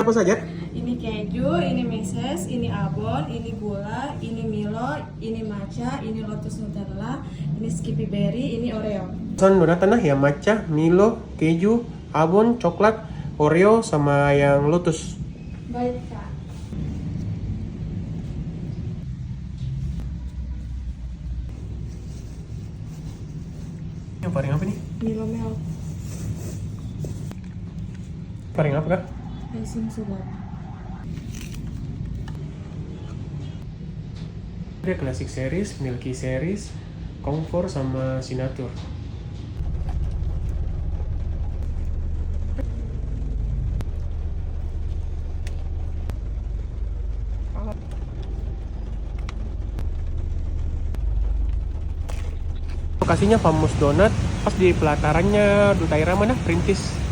Apa saja? Ini keju, ini meses, ini abon, ini gula, ini Milo, ini matcha, ini Lotus Nutella, ini Skippy Berry, ini Oreo. Pesan donat tanah ya, matcha, Milo, keju, abon, coklat, Oreo, sama yang Lotus. Baik, Kak. Yang paling apa nih? Milo Milk, Paling apa kak? icing sugar. Ada Classic Series, Milky Series, Comfort, sama Signature. Lokasinya Famous Donut, pas di pelatarannya Duta Irama, Perintis.